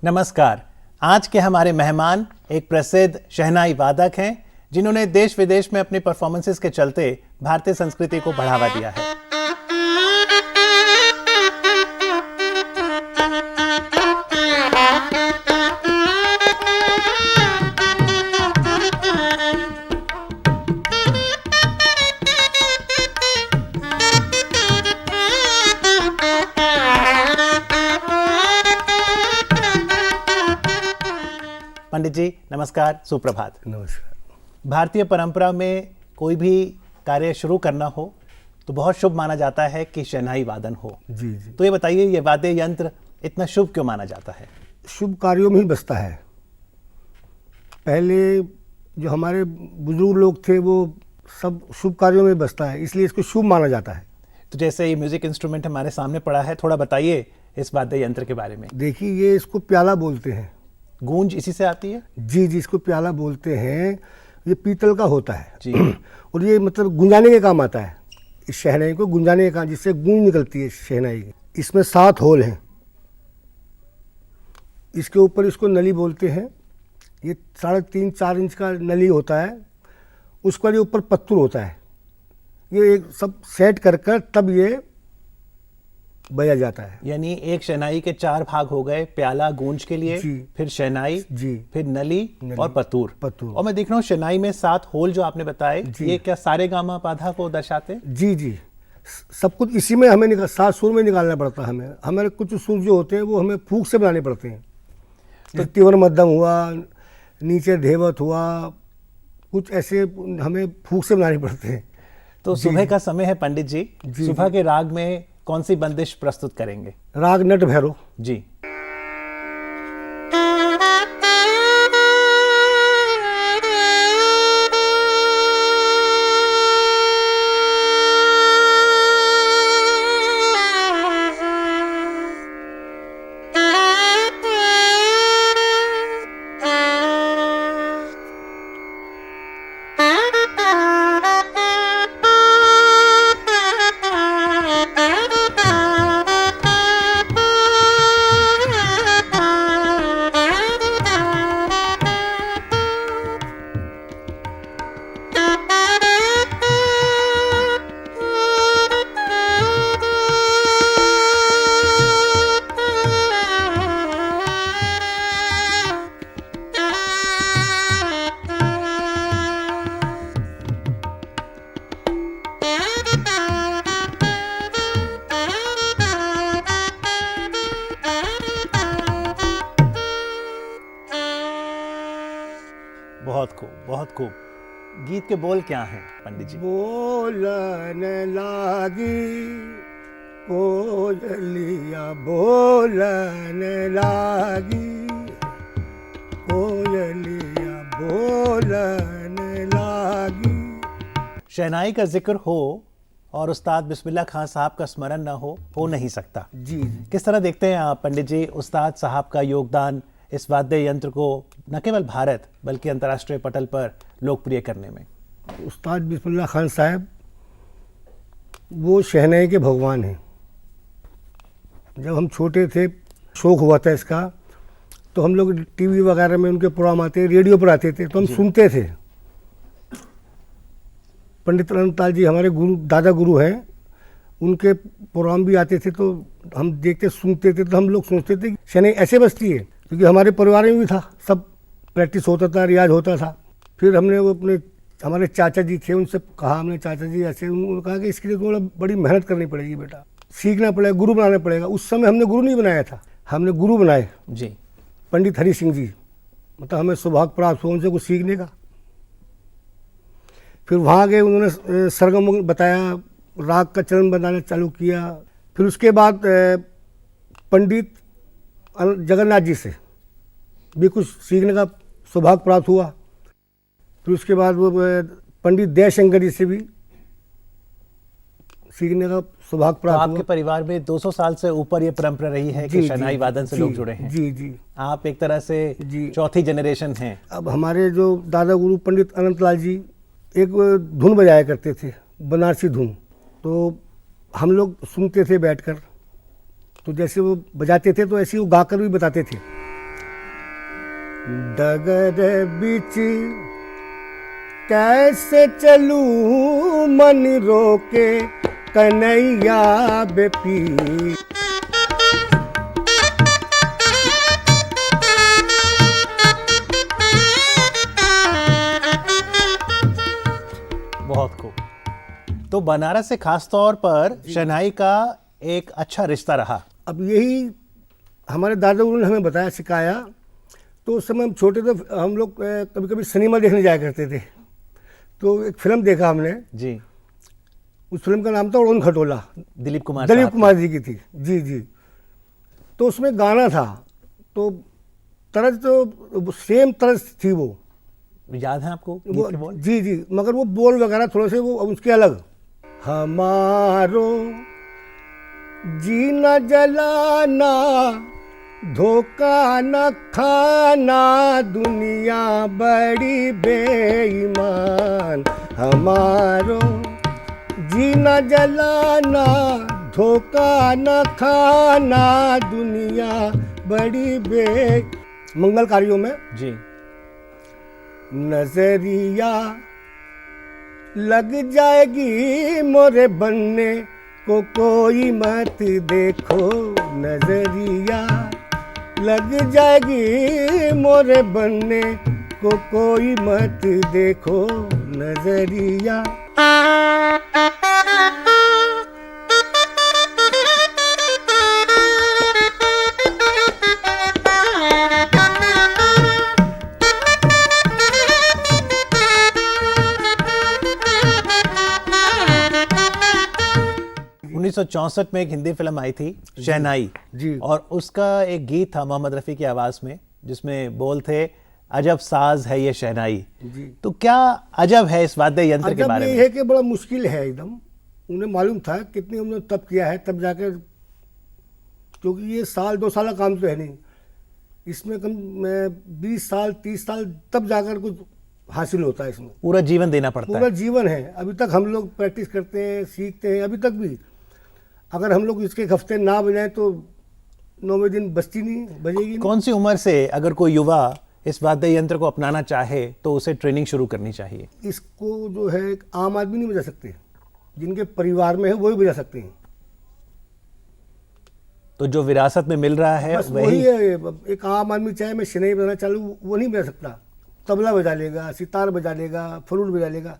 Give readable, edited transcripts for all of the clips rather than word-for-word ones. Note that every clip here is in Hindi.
नमस्कार। आज के हमारे मेहमान एक प्रसिद्ध शहनाई वादक हैं जिन्होंने देश विदेश में अपनी परफॉर्मेंसेस के चलते भारतीय संस्कृति को बढ़ावा दिया है। पंडित जी नमस्कार, सुप्रभात। नमस्कार। भारतीय परंपरा में कोई भी कार्य शुरू करना हो तो बहुत शुभ माना जाता है कि शहनाई वादन हो। जी जी। तो ये बताइए, ये वाद्य यंत्र इतना शुभ क्यों माना जाता है? शुभ कार्यों में ही बसता है। पहले जो हमारे बुजुर्ग लोग थे वो सब शुभ कार्यों में बसता है, इसलिए इसको शुभ माना जाता है। तो जैसे ये म्यूजिक इंस्ट्रूमेंट हमारे सामने पड़ा है, थोड़ा बताइए इस वाद्य यंत्र के बारे में। देखिए, ये इसको प्याला बोलते हैं। गूंज इसी से आती है? जी जी, इसको प्याला बोलते हैं। ये पीतल का होता है जी। और ये मतलब गुंजाने के काम आता है। इस शहनाई को गुंजाने के काम, जिससे गूंज निकलती है शहनाई की। इसमें 7 होल हैं। इसके ऊपर इसको नली बोलते हैं। ये 3.5-4 इंच का नली होता है। उसका ये ऊपर पत्तूर होता है। ये एक सब सेट कर कर तब ये बजा जाता है। यानी एक शहनाई के 4 भाग हो गए, प्याला गूंज के लिए, जी। फिर शहनाई, जी। फिर नली और पतूर। पतूर। और मैं देख रहा हूँ शहनाई में 7 होल जो आपने बताए, जी। ये क्या सारे गामा पाधा को दर्शाते हैं? जी जी, सब कुछ इसी में हमें 7 सुर में निकालना पड़ता है। हमारे कुछ सुर जो होते हैं वो हमें फूंक से बनाने पड़ते हैं। तो तीव्र मध्यम हुआ, नीचे धेवत हुआ, कुछ ऐसे हमें फूंक से बनाने पड़ते हैं। तो सुबह का समय है पंडित जी, जी। सुबह के राग में कौन सी बंदिश प्रस्तुत करेंगे? राग नट भैरव। जी। बहुत खूब, बहुत खूब। गीत के बोल क्या हैं पंडित जी? बोलन लागी कोयलिया, बोलन लागी कोयलिया, बोलन लागी। शहनाई का जिक्र हो और उस्ताद बिस्मिल्लाह खान साहब का स्मरण ना हो नहीं सकता। जी जी। किस तरह देखते हैं आप पंडित जी उस्ताद साहब का योगदान इस वाद्य यंत्र को न केवल भारत बल्कि अंतर्राष्ट्रीय पटल पर लोकप्रिय करने में? उस्ताद बिस्मिल्लाह खान साहब वो शहनाई के भगवान हैं। जब हम छोटे थे, शौक हुआ था इसका, तो हम लोग टीवी वगैरह में उनके प्रोग्राम आते, रेडियो पर आते थे तो हम सुनते थे। पंडित अनंतलाल जी हमारे गुरु, दादा गुरु हैं, उनके प्रोग्राम भी आते थे तो हम देखते सुनते थे। तो हम लोग सोचते थे कि शहनाई ऐसे बजती है, क्योंकि हमारे परिवार में भी था, सब प्रैक्टिस होता था, रियाज होता था। फिर हमने वो अपने हमारे चाचा जी थे, उनसे कहा, हमने चाचा जी ऐसे, उन्होंने कहा कि इसके लिए थोड़ा बड़ी मेहनत करनी पड़ेगी बेटा, सीखना पड़ेगा, गुरु बनाना पड़ेगा। उस समय हमने गुरु नहीं बनाया था, हमने गुरु बनाए जी। पंडित हरि सिंह जी। मतलब हमें सौभाग्य प्राप्त हुआ उनसे कुछ सीखने का। फिर वहाँ गए, उन्होंने सरगम बताया, राग का चरण बनाना चालू किया। फिर उसके बाद पंडित जगन्नाथ जी से भी कुछ सीखने का सौभाग्य प्राप्त हुआ। फिर उसके बाद वो पंडित दयाशंकर जी से भी सीखने का सौभाग्य प्राप्त हुआ। आपके परिवार में 200 साल से ऊपर ये परंपरा रही है कि शहनाई वादन से लोग जुड़े हैं। जी जी। आप एक तरह से जी। चौथी जनरेशन हैं। अब हमारे जो दादा गुरु पंडित अनंतलाल जी एक धुन बजाया करते थे, बनारसी धुन, तो हम लोग सुनते थे बैठकर। तो जैसे वो बजाते थे तो ऐसे ही वो गाकर भी बताते थे। डगर बिच कैसे चलूं मन रोके कन्हैया बेपी। बहुत खूब। तो बनारस से खास तौर पर शहनाई का एक अच्छा रिश्ता रहा। अब यही हमारे दादा गुरु ने हमें बताया, सिखाया। तो उस समय हम छोटे थे, हम लोग कभी कभी सिनेमा देखने जाया करते थे। तो एक फिल्म देखा हमने, जी, उस फिल्म का नाम था उड़न खटोला, दिलीप कुमार दिलीप साहब कुमार जी की थी। जी जी। तो उसमें गाना था, तो तरज तो सेम तरज थी वो। की। याद है आपको गीत के बोल? जी जी, मगर वो बोल वगैरह थोड़े से वो उसके अलग। हमारो जीना जलाना धोखा न खाना दुनिया बड़ी बेईमान। हमारो जीना जलाना धोखा न खाना दुनिया बड़ी मंगल कार्यों में जी, नजरिया लग जाएगी मोरे बनने को कोई मत देखो। नजरिया लग जाएगी मोरे बनने को कोई मत देखो। नजरिया। उन्नीस 1964 में एक हिंदी फिल्म आई थी शहनाई जी। और उसका एक गीत था मोहम्मद रफ़ी की आवाज़ में, जिसमें बोल थे अजब साज है ये शहनाई। जी। तो क्या अजब है इस वाद्य यंत्र के अजब बारे ये में? है कि बड़ा मुश्किल है एकदम। उन्हें मालूम था कितनी उन्होंने तब किया है, तब जाकर, क्योंकि ये साल 2 साल का काम तो है नहीं, इसमें कम 20 साल 30 साल तब जाकर कुछ हासिल होता है। इसमें पूरा जीवन देना पड़ता पूरा है। जीवन है। अभी तक हम लोग प्रैक्टिस करते हैं, सीखते हैं, अभी तक भी। अगर हम लोग इसके एक हफ्ते ना बजाएं तो 9वें दिन बजती नहीं, बजेगी नहीं। कौन सी उम्र से अगर कोई युवा इस वाद्य यंत्र को अपनाना चाहे तो उसे ट्रेनिंग शुरू करनी चाहिए? इसको जो है एक आम आदमी नहीं बजा सकते, जिनके परिवार में है वही बजा सकते हैं। तो जो विरासत में मिल रहा है बस वही वही है। एक आम आदमी चाहे मैं शहनाई बजाना चालू, वो नहीं बजा सकता। तबला बजा लेगा, सितार बजा लेगा, फ्लूट बजा लेगा,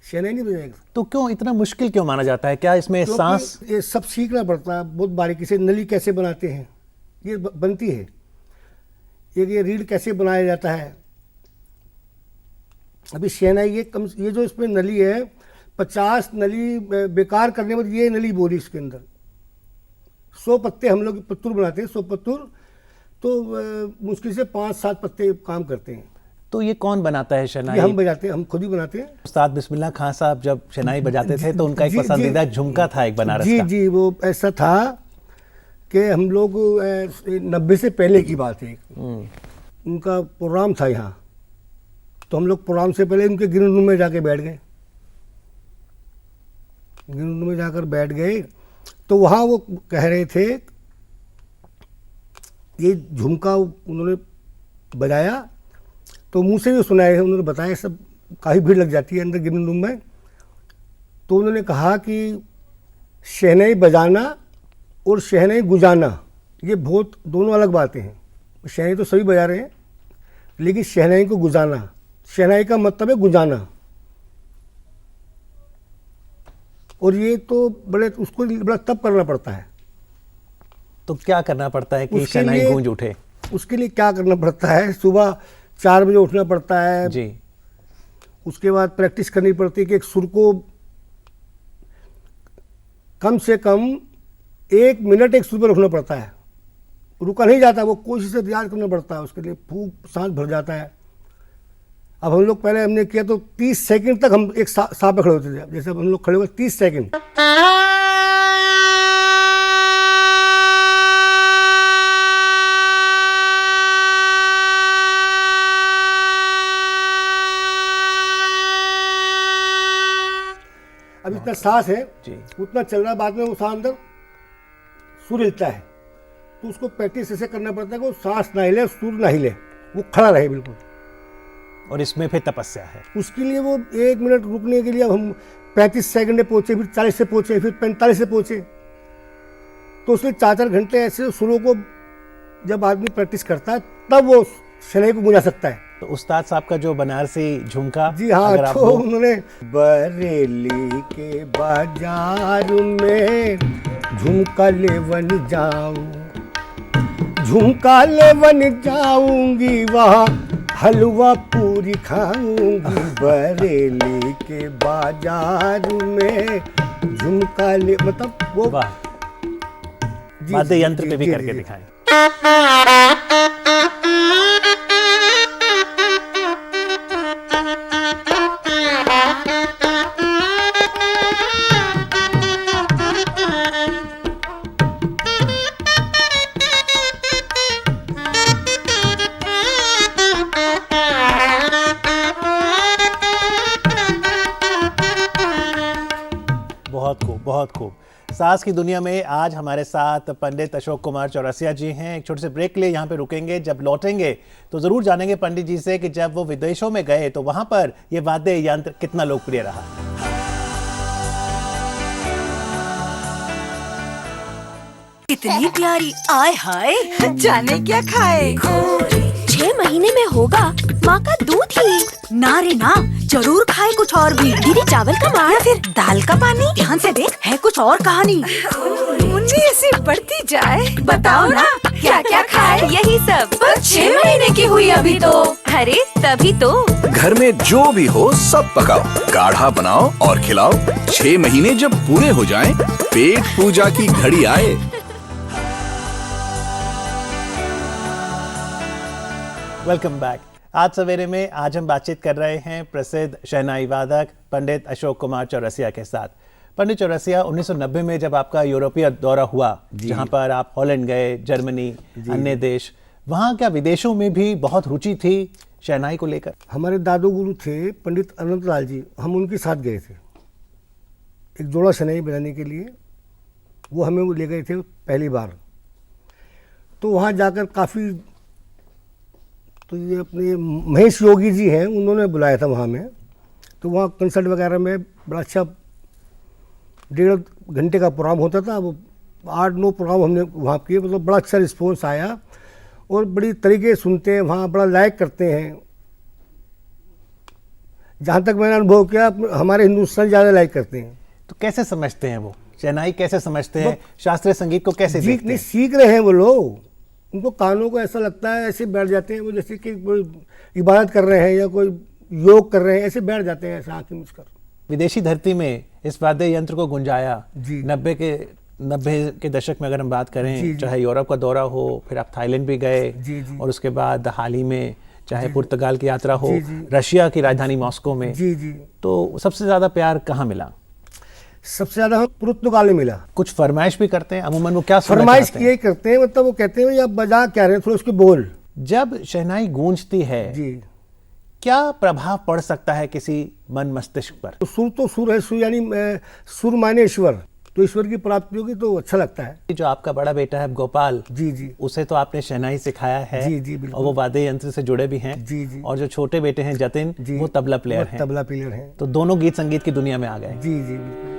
शहनाई नहीं बजाएगा। तो क्यों इतना मुश्किल क्यों माना जाता है? क्या इसमें क्योंकि सांस? ये सब सीखना पड़ता है बहुत बारीकी से। नली कैसे बनाते हैं ये बनती है, ये रीड कैसे बनाया जाता है। अभी शहनाई ये जो इसमें नली है, 50 नली बेकार करने पर ये नली बोली इसके अंदर। 100 पत्ते हम लोग पत्तूर बनाते हैं, 100 पत्तूर, तो मुश्किल से 5-7 पत्ते काम करते हैं। तो ये कौन बनाता है ये शहनाई? हम बजाते हैं, हम खुद ही बनाते हैं। उस्ताद बिस्मिल्लाह खां साहब जब शहनाई बजाते थे तो उनका एक जी, पसंदीदा जी, झुमका था एक बनारस जी का। जी, वो ऐसा था कि हम लोग 90 से पहले की बात है। उनका प्रोग्राम था यहाँ, तो हम लोग प्रोग्राम से पहले उनके ग्रीन रूम में जाके बैठ गए। ग्रीन रूम में जाकर बैठ गए तो वहाँ वो कह रहे थे, ये झुमका उन्होंने बजाया तो मुंह से भी सुनाया, उन्होंने बताया, सब काफ़ी भीड़ लग जाती है अंदर ग्रीन रूम में। तो उन्होंने कहा कि शहनाई बजाना और शहनाई गुजाना ये बहुत दोनों अलग बातें हैं। शहनाई तो सभी बजा रहे हैं, लेकिन शहनाई को गुजाना, शहनाई का मतलब है गुजाना। और ये तो उसको बड़ा तब करना पड़ता है। तो क्या करना पड़ता है कि उसके शहनाई लिए- गूंज उठे? उसके लिए क्या करना पड़ता है? सुबह 4 बजे उठना पड़ता है जी, उसके बाद प्रैक्टिस करनी पड़ती है कि एक सुर को कम से कम 1 मिनट एक सुर पर रखना पड़ता है। रुका नहीं जाता, वो कोशिश से रियाज करना पड़ता है। उसके लिए फूक सांस भर जाता है। अब हम लोग पहले हमने किया तो 30 सेकंड तक हम एक साथ पे खड़े होते थे। जैसे हम लोग खड़े हुए 30 सेकंड, अब इतना सांस है जी। उतना चल रहा है, बाद में वो सांस अंदर सुर हिलता है। तो उसको प्रैक्टिस ऐसे करना पड़ता है कि वो सांस ना हिले, सुर ना हिले। वो खड़ा रहे बिल्कुल। और इसमें फिर तपस्या है। उसके लिए वो 1 मिनट रुकने के लिए अब हम 35 सेकंड में पहुंचे, फिर 40 से पहुंचे, फिर 45 से पहुंचे। तो उसने 4-4 घंटे ऐसे सुरों को जब आदमी प्रैक्टिस करता है तब वो शहनाई को गुंजा सकता है। तो उस्ताद साहब का जो बनारसी झुमका, जी हाँ, अगर आप तो उन्होंने बरेली के बाजार में झुमका लेवन जाऊं, झुमका लेवन जाऊंगी, वहाँ हलवा पूरी खाऊंगी, बरेली के बाजार में झुमका ले, मतलब वो वाह, वाद्य यंत्र पे भी करके दिखाएं। बहुत खूब, बहुत खूब। साज की दुनिया में आज हमारे साथ पंडित अशोक कुमार चौरसिया जी हैं। एक छोटे से ब्रेक के लिए यहाँ पे रुकेंगे। जब लौटेंगे तो जरूर जानेंगे पंडित जी से कि जब वो विदेशों में गए तो वहां पर ये वाद्य यंत्र कितना लोकप्रिय रहा। कितनी प्यारी, आय हाय, जाने क्या खाए। 6 महीने में होगा माँ का दूध ही। ना रे ना, जरूर खाए कुछ और भी। दीदी चावल का मार, या फिर दाल का पानी। ध्यान से देख, है कुछ और कहानी। मुन्नी ऐसी बढ़ती जाए, बताओ ना क्या क्या खाए। यही सब। पर 6 महीने की हुई अभी तो। अरे तभी तो। घर में जो भी हो सब पकाओ, गाढ़ा बनाओ और खिलाओ। 6 महीने जब पूरे हो जाएं, पेट पूजा की घड़ी आए। Welcome back. आज सवेरे में आज हम बातचीत कर रहे हैं प्रसिद्ध शहनाई वादक पंडित अशोक कुमार चौरसिया के साथ। पंडित चौरसिया, 1990 में जब आपका यूरोपीय दौरा हुआ, जहां पर आप हॉलैंड गए, जर्मनी, अन्य देश, वहां क्या विदेशों में भी बहुत रुचि थी शहनाई को लेकर? हमारे दादू गुरु थे पंडित अनंत लाल जी, हम उनके साथ गए थे एक जोड़ा शहनाई बनाने के लिए। वो हमें वो ले गए थे पहली बार। तो वहाँ जाकर काफ़ी, तो ये अपने महेश योगी जी हैं, उन्होंने बुलाया था वहाँ में। तो वहाँ कंसर्ट वगैरह में बड़ा अच्छा 1.5 घंटे का प्रोग्राम होता था। वो 8-9 प्रोग्राम हमने वहाँ किए, मतलब बड़ा अच्छा रिस्पॉन्स आया और बड़ी तरीके सुनते हैं वहाँ, बड़ा लाइक करते हैं। जहाँ तक मैंने अनुभव किया, हमारे हिंदुस्तान ज़्यादा लाइक करते हैं। तो कैसे समझते हैं वो शहनाई, कैसे समझते हैं शास्त्रीय संगीत को, कैसे देखते नहीं, हैं? सीख रहे हैं वो लोग। उनको कानों को ऐसा लगता है, ऐसे बैठ जाते हैं वो, जैसे कि कोई इबादत कर रहे हैं या कोई योग कर रहे हैं, ऐसे बैठ जाते हैं ऐसे आंखें मीच कर। विदेशी धरती में इस वाद्य यंत्र को गुंजाया जी। 90 के दशक में अगर हम बात करें, जी। चाहे यूरोप का दौरा हो, फिर आप थाईलैंड भी गए, जी, जी। और उसके बाद हाल ही में चाहे पुर्तगाल की यात्रा हो, जी, जी। रशिया की राजधानी मॉस्को में, जी जी। तो सबसे ज्यादा प्यार कहाँ मिला? सबसे ज़्यादा हम पुर्तगाल में मिला। कुछ फरमाइश भी करते हैं अमूमन, वो क्या सुनना फरमाइश चाहते हैं? यही करते हैं, मतलब वो कहते हैं आप बजा क्या रहे हैं, थोड़ा उसके बोल। जब शहनाई गूंजती है, जी। क्या प्रभाव पड़ सकता है किसी मन मस्तिष्क पर? तो सुर है, सुर यानी सुर माने ईश्वर, तो ईश्वर की प्राप्ति होगी तो अच्छा लगता है। जो आपका बड़ा बेटा है गोपाल, जी जी। उसे तो आपने शहनाई सिखाया है। जी, जी, बिल्कुल। और वो वाद्य यंत्र से जुड़े भी हैं। जी, जी। और जो छोटे बेटे हैं जतिन, जी, वो तबला प्लेयर वो हैं। तबला प्लेयर हैं। तो दोनों गीत संगीत की दुनिया में आ गए। जी जी बिल्कुल।